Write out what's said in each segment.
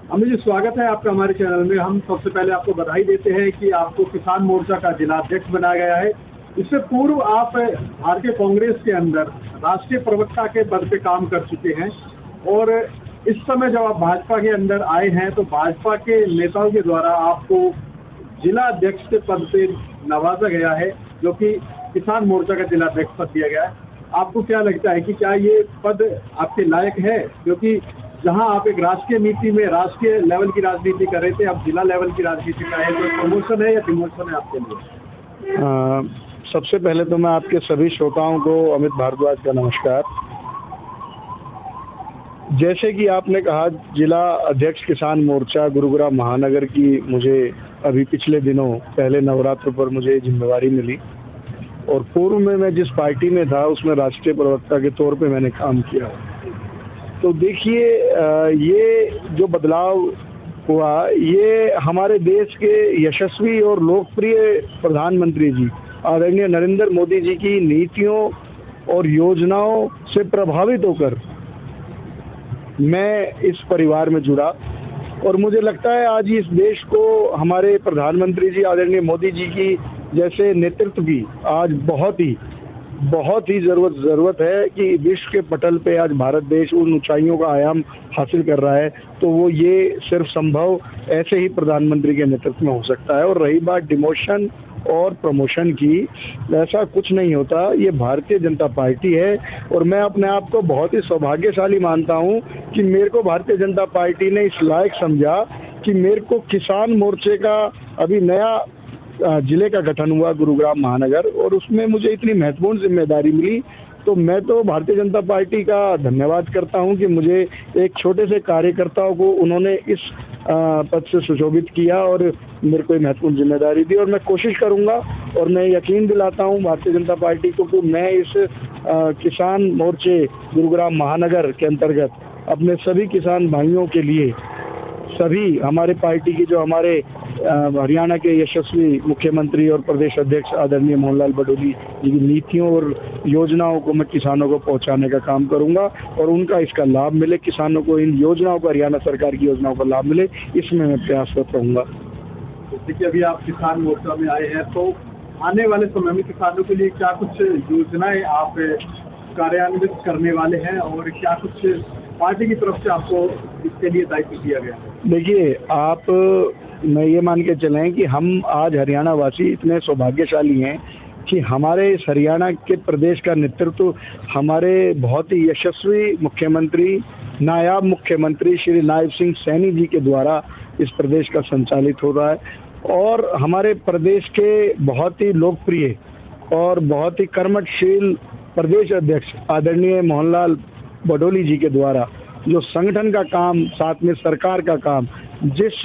अमित जी, स्वागत है आपका हमारे चैनल में। हम सबसे पहले आपको बधाई देते हैं कि आपको किसान मोर्चा का जिला अध्यक्ष बनाया गया है। इससे पूर्व आप भारतीय कांग्रेस के अंदर राष्ट्रीय प्रवक्ता के पद पे काम कर चुके हैं और इस समय जब आप भाजपा के अंदर आए हैं तो भाजपा के नेताओं के द्वारा आपको जिला अध्यक्ष के पद पे नवाजा गया है, जो कि किसान मोर्चा का जिला अध्यक्ष पद दिया गया है। आपको क्या लगता है कि क्या ये पद आपके लायक है? क्योंकि जहां आप एक राष्ट्रीय नीति में राष्ट्रीय लेवल की राजनीति कर रहे थे, अब जिला लेवल की राजनीति का है, तो प्रमोशन है या डिमोशन है आपके लिए? सबसे पहले तो मैं आपके सभी श्रोताओं को अमित भारद्वाज का नमस्कार। जैसे कि आपने कहा, जिला अध्यक्ष किसान मोर्चा गुरुग्राम महानगर की मुझे अभी पिछले दिनों पहले नवरात्र पर मुझे जिम्मेवारी मिली और पूर्व में मैं जिस पार्टी में था उसमें राष्ट्रीय प्रवक्ता के तौर पे मैंने काम किया। तो देखिए, ये जो बदलाव हुआ, ये हमारे देश के यशस्वी और लोकप्रिय प्रधानमंत्री जी आदरणीय नरेंद्र मोदी जी की नीतियों और योजनाओं से प्रभावित होकर मैं इस परिवार में जुड़ा और मुझे लगता है आज इस देश को हमारे प्रधानमंत्री जी आदरणीय मोदी जी की जैसे नेतृत्व की आज बहुत ही ज़रूरत है कि विश्व के पटल पे आज भारत देश उन ऊंचाइयों का आयाम हासिल कर रहा है। तो वो ये सिर्फ संभव ऐसे ही प्रधानमंत्री के नेतृत्व में हो सकता है। और रही बात डिमोशन और प्रमोशन की, ऐसा कुछ नहीं होता। ये भारतीय जनता पार्टी है और मैं अपने आप को बहुत ही सौभाग्यशाली मानता हूँ कि मेरे को भारतीय जनता पार्टी ने इस लायक समझा कि मेरे को किसान मोर्चे का अभी नया जिले का गठन हुआ गुरुग्राम महानगर और उसमें मुझे इतनी महत्वपूर्ण जिम्मेदारी मिली। तो मैं तो भारतीय जनता पार्टी का धन्यवाद करता हूं कि मुझे एक छोटे से कार्यकर्ताओं को उन्होंने इस पद से सुशोभित किया और मेरे को महत्वपूर्ण जिम्मेदारी दी। और मैं कोशिश करूंगा और मैं यकीन दिलाता हूं भारतीय जनता पार्टी को कि मैं इस किसान मोर्चे गुरुग्राम महानगर के अंतर्गत अपने सभी किसान भाइयों के लिए, सभी हमारे पार्टी की जो हमारे हरियाणा के यशस्वी मुख्यमंत्री और प्रदेश अध्यक्ष आदरणीय मोहनलाल बडोली जी की नीतियों और योजनाओं को मैं किसानों को पहुंचाने का काम करूंगा और उनका इसका लाभ मिले, किसानों को इन योजनाओं का, हरियाणा सरकार की योजनाओं का लाभ मिले, इसमें मैं प्रयासरत रहूंगा। जैसे कि अभी आप किसान मोर्चा में आए हैं, तो आने वाले समय में किसानों के लिए क्या कुछ योजनाएं आप कार्यान्वित करने वाले हैं और क्या कुछ पार्टी की तरफ से आपको इसके लिए दायित्व दिया गया? देखिए, मैं ये मान के चलें कि हम आज हरियाणा वासी इतने सौभाग्यशाली हैं कि हमारे इस हरियाणा के प्रदेश का नेतृत्व हमारे बहुत ही यशस्वी मुख्यमंत्री, नायाब मुख्यमंत्री श्री नायब सिंह सैनी जी के द्वारा इस प्रदेश का संचालित हो रहा है और हमारे प्रदेश के बहुत ही लोकप्रिय और बहुत ही कर्मठशील प्रदेश अध्यक्ष आदरणीय मोहनलाल बडोली जी के द्वारा जो संगठन का काम, साथ में सरकार का काम, जिस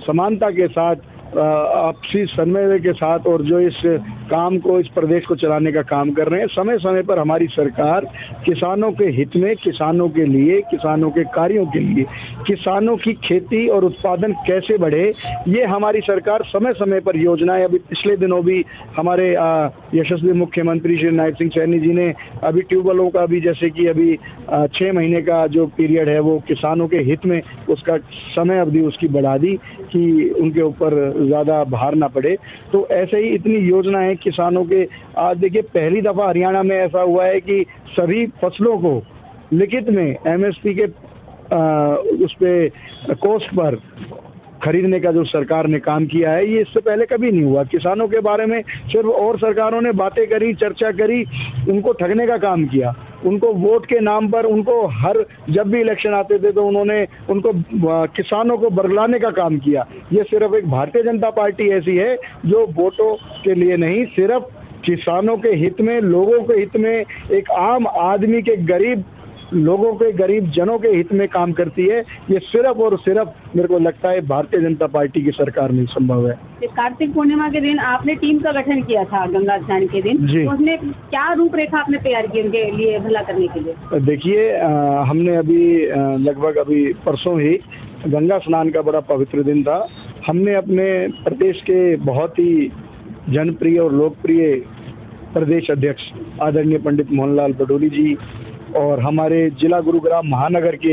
समानता के साथ, आपसी समन्वय के साथ और जो इस काम को, इस प्रदेश को चलाने का काम कर रहे हैं, समय समय पर हमारी सरकार किसानों के हित में, किसानों के लिए, किसानों के कार्यों के लिए, किसानों की खेती और उत्पादन कैसे बढ़े, ये हमारी सरकार समय समय पर योजनाएं, अभी पिछले दिनों भी हमारे यशस्वी मुख्यमंत्री श्री नायब सिंह सैनी जी ने अभी ट्यूबवेलों का भी, जैसे कि अभी 6 महीने का जो पीरियड है वो किसानों के हित में, उसका समय अवधि उसकी बढ़ा दी कि उनके ऊपर ज़्यादा भार ना पड़े। तो ऐसे ही इतनी योजनाएं किसानों के, आज देखिए पहली दफ़ा हरियाणा में ऐसा हुआ है कि सभी फसलों को लिखित में MSP के उस पे कोस्ट पर खरीदने का जो सरकार ने काम किया है, ये इससे पहले कभी नहीं हुआ। किसानों के बारे में सिर्फ और सरकारों ने बातें करी, चर्चा करी, उनको ठगने का काम किया, उनको वोट के नाम पर, उनको हर जब भी इलेक्शन आते थे तो उन्होंने उनको किसानों को बरगलाने का काम किया। ये सिर्फ एक भारतीय जनता पार्टी ऐसी है जो वोटों के लिए नहीं, सिर्फ किसानों के हित में, लोगों के हित में, एक आम आदमी के, गरीब लोगों के, गरीब जनों के हित में काम करती है। ये सिर्फ और सिर्फ मेरे को लगता है भारतीय जनता पार्टी की सरकार में संभव है। कार्तिक पूर्णिमा के दिन आपने टीम का गठन किया था गंगा स्नान के दिन, तो उसमें क्या रूपरेखा आपने तैयार की उनके लिए भला करने के लिए? देखिए, हमने अभी लगभग अभी परसों ही गंगा स्नान का बड़ा पवित्र दिन था। हमने अपने प्रदेश के बहुत ही जनप्रिय और लोकप्रिय प्रदेश अध्यक्ष आदरणीय पंडित मोहनलाल बडोली जी और हमारे जिला गुरुग्राम महानगर के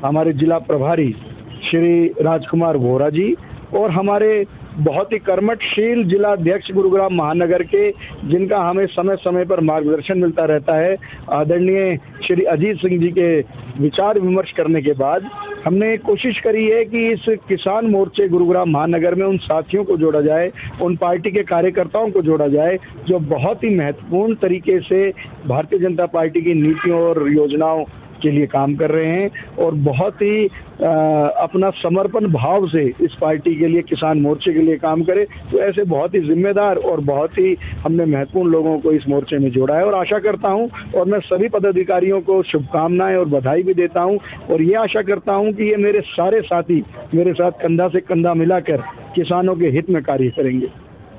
हमारे जिला प्रभारी श्री राजकुमार वोरा जी, और हमारे बहुत ही कर्मठशील जिला अध्यक्ष गुरुग्राम महानगर के, जिनका हमें समय समय पर मार्गदर्शन मिलता रहता है, आदरणीय श्री अजीत सिंह जी के विचार विमर्श करने के बाद हमने कोशिश करी है कि इस किसान मोर्चे गुरुग्राम महानगर में उन साथियों को जोड़ा जाए, उन पार्टी के कार्यकर्ताओं को जोड़ा जाए जो बहुत ही महत्वपूर्ण तरीके से भारतीय जनता पार्टी की नीतियों और योजनाओं के लिए काम कर रहे हैं और बहुत ही अपना समर्पण भाव से इस पार्टी के लिए, किसान मोर्चे के लिए काम करे। तो ऐसे बहुत ही जिम्मेदार और बहुत ही हमने महत्वपूर्ण लोगों को इस मोर्चे में जोड़ा है और आशा करता हूं, और मैं सभी पदाधिकारियों को शुभकामनाएं और बधाई भी देता हूं, और ये आशा करता हूं कि ये मेरे सारे साथी मेरे साथ कंधा से कंधा मिलाकर किसानों के हित में कार्य करेंगे।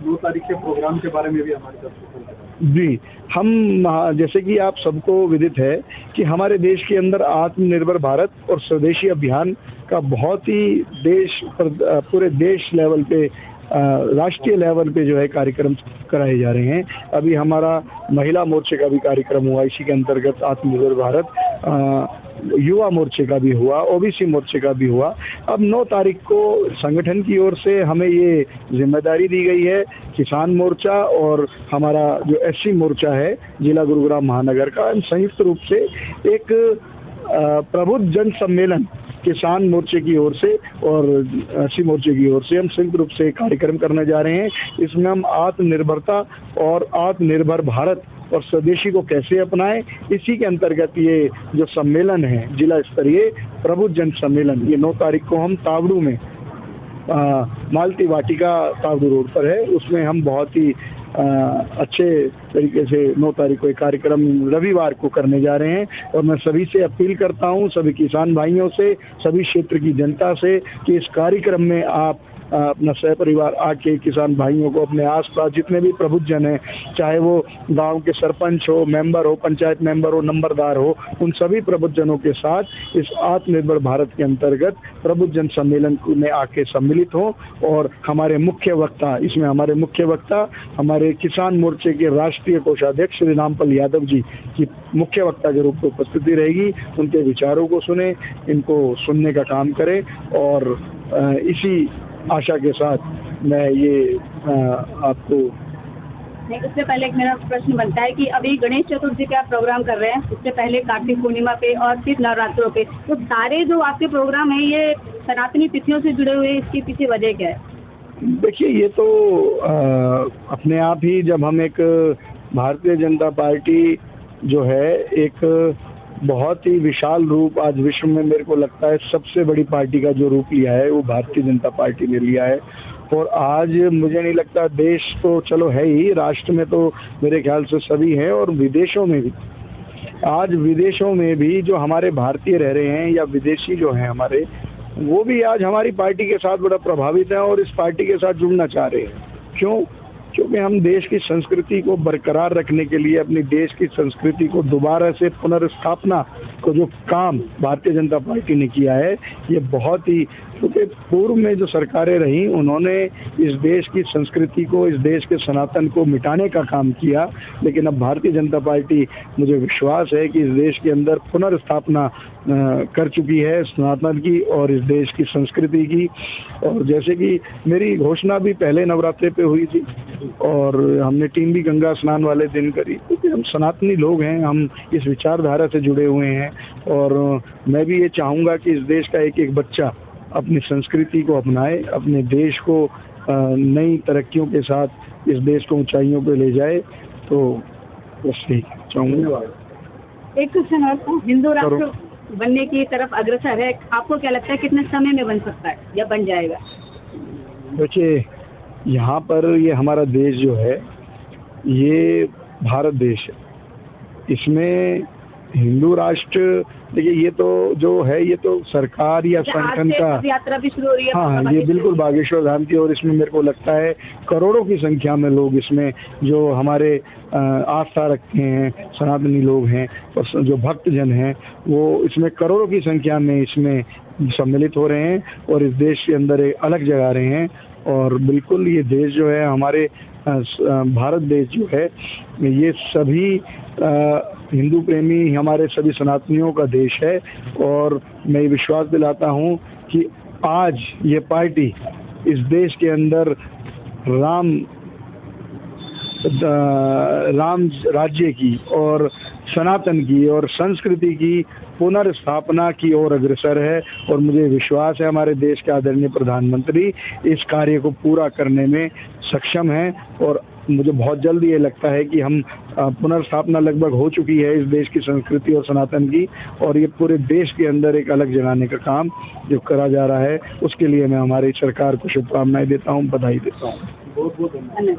2 तारीख के प्रोग्राम के बारे में भी हमारी तरफ से जी, हम जैसे कि आप सबको विदित है कि हमारे देश के अंदर आत्मनिर्भर भारत और स्वदेशी अभियान का बहुत ही पूरे देश लेवल पे, राष्ट्रीय लेवल पे जो है कार्यक्रम कराए जा रहे हैं। अभी हमारा महिला मोर्चे का भी कार्यक्रम हुआ, इसी के अंतर्गत आत्मनिर्भर भारत, युवा मोर्चे का भी हुआ, ओबीसी मोर्चे का भी हुआ। अब 9 तारीख को संगठन की ओर से हमें ये जिम्मेदारी दी गई है, किसान मोर्चा और हमारा जो एससी मोर्चा है जिला गुरुग्राम महानगर का, हम संयुक्त रूप से एक प्रबुद्ध जन सम्मेलन किसान मोर्चे की ओर से और एससी मोर्चे की ओर से हम संयुक्त रूप से कार्यक्रम करने जा रहे हैं। इसमें हम आत्मनिर्भरता और आत्मनिर्भर भारत और स्वदेशी को कैसे अपनाएं, इसी के अंतर्गत ये जो सम्मेलन है जिला स्तरीय प्रबुद्ध जन सम्मेलन, ये 9 तारीख को हम तावड़ू में, मालती वाटिका तावड़ू रोड पर है, उसमें हम बहुत ही अच्छे तरीके से 9 तारीख को एक कार्यक्रम रविवार को करने जा रहे हैं। और मैं सभी से अपील करता हूं, सभी किसान भाइयों से, सभी क्षेत्र की जनता से, कि इस कार्यक्रम में आप अपना सहपरिवार आके किसान भाइयों को, अपने आसपास जितने भी प्रबुद्ध जन हैं, चाहे वो गांव के सरपंच हो, मेंबर हो, पंचायत मेंबर हो, नंबरदार हो, उन सभी प्रबुद्ध जनों के साथ इस आत्मनिर्भर भारत के अंतर्गत प्रबुद्ध जन सम्मेलन में आके सम्मिलित हो। और हमारे मुख्य वक्ता, इसमें हमारे मुख्य वक्ता हमारे किसान मोर्चे के राष्ट्रीय कोषाध्यक्ष श्री रामपाल यादव जी की मुख्य वक्ता के रूप में उपस्थिति रहेगी। उनके विचारों को सुने, इनको सुनने का काम करें, और इसी आशा के साथ मैं ये आपको। उससे पहले एक मेरा प्रश्न बनता है कि अभी गणेश चतुर्थी का आप प्रोग्राम कर रहे हैं, उससे पहले कार्तिक पूर्णिमा पे और फिर नवरात्रों पे, तो सारे जो आपके प्रोग्राम है ये सनातनी तिथियों से जुड़े हुए, इसके पीछे वजह क्या है? देखिए, ये तो अपने आप ही, जब हम एक भारतीय जनता पार्टी जो है एक बहुत ही विशाल रूप आज विश्व में, मेरे को लगता है सबसे बड़ी पार्टी का जो रूप लिया है वो भारतीय जनता पार्टी ने लिया है। और आज मुझे नहीं लगता, देश तो चलो है ही, राष्ट्र में तो मेरे ख्याल से सभी हैं, और विदेशों में भी, आज विदेशों में भी जो हमारे भारतीय रह रहे हैं या विदेशी जो हैं हमारे, वो भी आज हमारी पार्टी के साथ बड़ा प्रभावित है और इस पार्टी के साथ जुड़ना चाह रहे हैं। क्यों? क्योंकि हम देश की संस्कृति को बरकरार रखने के लिए, अपनी देश की संस्कृति को दोबारा से पुनर्स्थापना को जो काम भारतीय जनता पार्टी ने किया है, ये बहुत ही, क्योंकि पूर्व में जो सरकारें रहीं उन्होंने इस देश की संस्कृति को, इस देश के सनातन को मिटाने का काम किया, लेकिन अब भारतीय जनता पार्टी, मुझे विश्वास है कि इस देश के अंदर पुनर्स्थापना कर चुकी है सनातन की और इस देश की संस्कृति की। और जैसे कि मेरी घोषणा भी पहले नवरात्रे पे हुई थी और हमने टीम भी गंगा स्नान वाले दिन करी, क्योंकि हम सनातनी लोग हैं, हम इस विचारधारा से जुड़े हुए हैं। और मैं भी ये चाहूँगा कि इस देश का एक एक बच्चा अपनी संस्कृति को अपनाए, अपने देश को नई तरक्कियों के साथ इस देश को ऊंचाइयों पे ले जाए। तो बस यही चाहूँगा। एक क्वेश्चन और, हिंदू राष्ट्र बनने की तरफ अग्रसर है, आपको क्या लगता है कितने समय में बन सकता है या बन जाएगा? देखिए, यहाँ पर ये हमारा देश जो है ये भारत देश है, इसमें हिंदू राष्ट्र, देखिए ये तो जो है ये तो सरकार या संगठन का यात्रा भी शुरू हो रही है। हाँ, ये बिल्कुल बागेश्वर धाम की, और इसमें मेरे को लगता है करोड़ों की संख्या में लोग इसमें जो हमारे आस्था रखते हैं, सनातनी लोग हैं और जो भक्तजन हैं, वो इसमें करोड़ों की संख्या में इसमें सम्मिलित हो रहे हैं और इस देश के अंदर एक अलग जगा रहे हैं। और बिल्कुल ये देश जो है हमारे भारत देश जो है ये सभी हिंदू प्रेमी, हमारे सभी सनातनियों का देश है। और मैं विश्वास दिलाता हूँ कि आज ये पार्टी इस देश के अंदर राम राज्य की और सनातन की और संस्कृति की पुनर्स्थापना की ओर अग्रसर है। और मुझे विश्वास है हमारे देश के आदरणीय प्रधानमंत्री इस कार्य को पूरा करने में सक्षम हैं। और मुझे बहुत जल्द ये लगता है कि हम पुनर्स्थापना लगभग हो चुकी है इस देश की संस्कृति और सनातन की, और ये पूरे देश के अंदर एक अलग जगाने का काम जो करा जा रहा है उसके लिए मैं हमारी सरकार को शुभकामनाएं देता हूँ, बधाई देता हूँ। बहुत बहुत धन्यवाद।